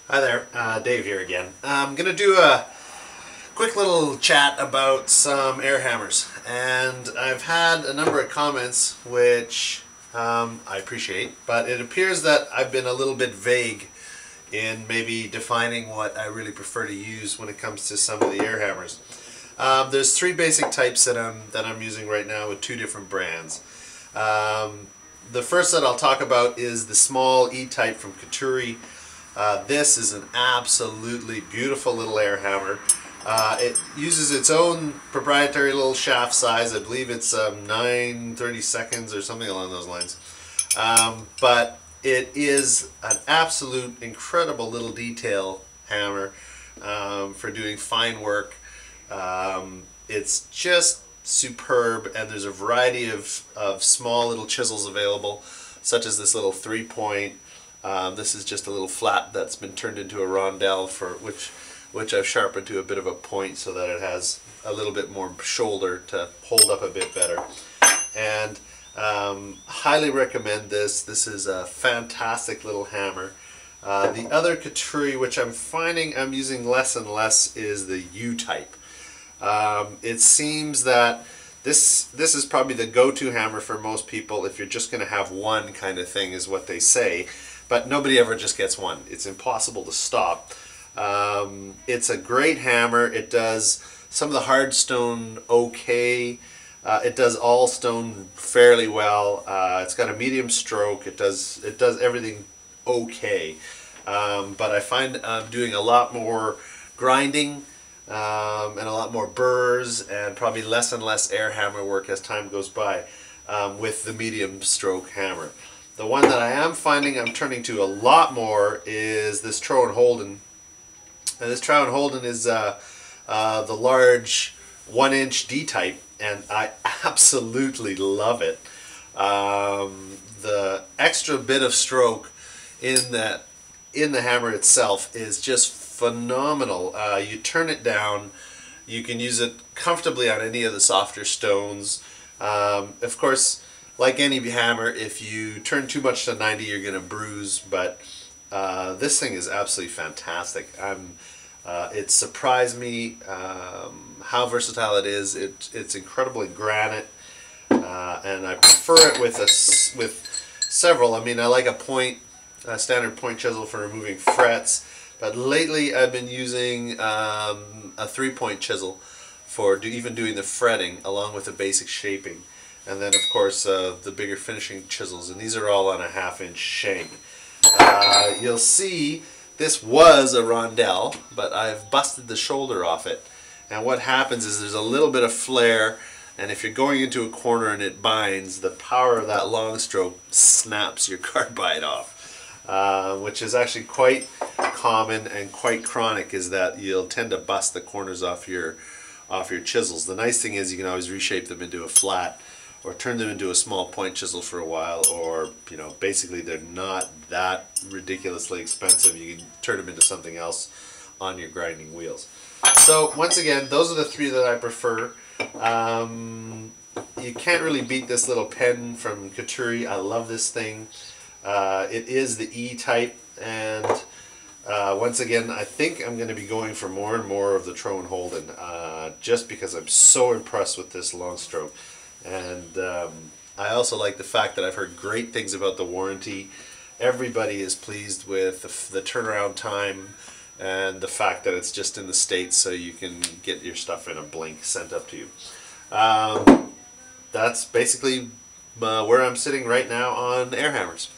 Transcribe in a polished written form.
Hi there, Dave here again. I'm going to do a quick little chat about some air hammers, and I've had a number of comments which I appreciate, but it appears that I've been a little bit vague in maybe defining what I really prefer to use when it comes to some of the air hammers. There's three basic types that I'm using right now with two different brands. The first that I'll talk about is the small E-type from Cuturi. This is an absolutely beautiful little air hammer. It uses its own proprietary little shaft size. I believe it's 9/32 or something along those lines. But it is an absolute incredible little detail hammer for doing fine work. It's just superb, and there's a variety of small little chisels available, such as this little 3-point. This is just a little flat that's been turned into a rondelle, for which I've sharpened to a bit of a point so that it has a little bit more shoulder to hold up a bit better. And highly recommend this. This is a fantastic little hammer. The other Cuturi, which I'm finding I'm using less and less, is the U-type. It seems that this is probably the go-to hammer for most people if you're just going to have one kind of thing, is what they say. But nobody ever just gets one. It's impossible to stop. It's a great hammer. It does some of the hard stone okay. It does all stone fairly well. It's got a medium stroke. It does everything okay. But I find I'm doing a lot more grinding and a lot more burrs, and probably less and less air hammer work as time goes by with the medium stroke hammer. The one that I am finding I'm turning to a lot more is this Trow Holden. And this Trow Holden is the large 1-inch D-type, and I absolutely love it. The extra bit of stroke in the hammer itself is just phenomenal. You turn it down, you can use it comfortably on any of the softer stones. Of course, like any hammer, if you turn too much to 90, you're going to bruise, but this thing is absolutely fantastic. It surprised me how versatile it is. It's incredibly granite, and I prefer it with several. I mean, I like a standard point chisel for removing frets, but lately I've been using a 3-point chisel for even doing the fretting, along with the basic shaping. And then, of course, the bigger finishing chisels, and these are all on a 1/2-inch shank. You'll see this was a rondelle, but I've busted the shoulder off it. And what happens is there's a little bit of flare, and if you're going into a corner and it binds, the power of that long stroke snaps your carbide off, which is actually quite common and quite chronic, is that you'll tend to bust the corners off your chisels. The nice thing is you can always reshape them into a flat, or turn them into a small point chisel for a while, or, you know, basically they're not that ridiculously expensive. You can turn them into something else on your grinding wheels. So once again, those are the three that I prefer. You can't really beat this little pen from Cuturi. I love this thing. It is the E-type, and once again, I think I'm going to be going for more and more of the Trow Holden, just because I'm so impressed with this long stroke. And I also like the fact that I've heard great things about the warranty. Everybody is pleased with the turnaround time, and the fact that it's just in the States, so you can get your stuff in a blink sent up to you. That's basically where I'm sitting right now on air hammers.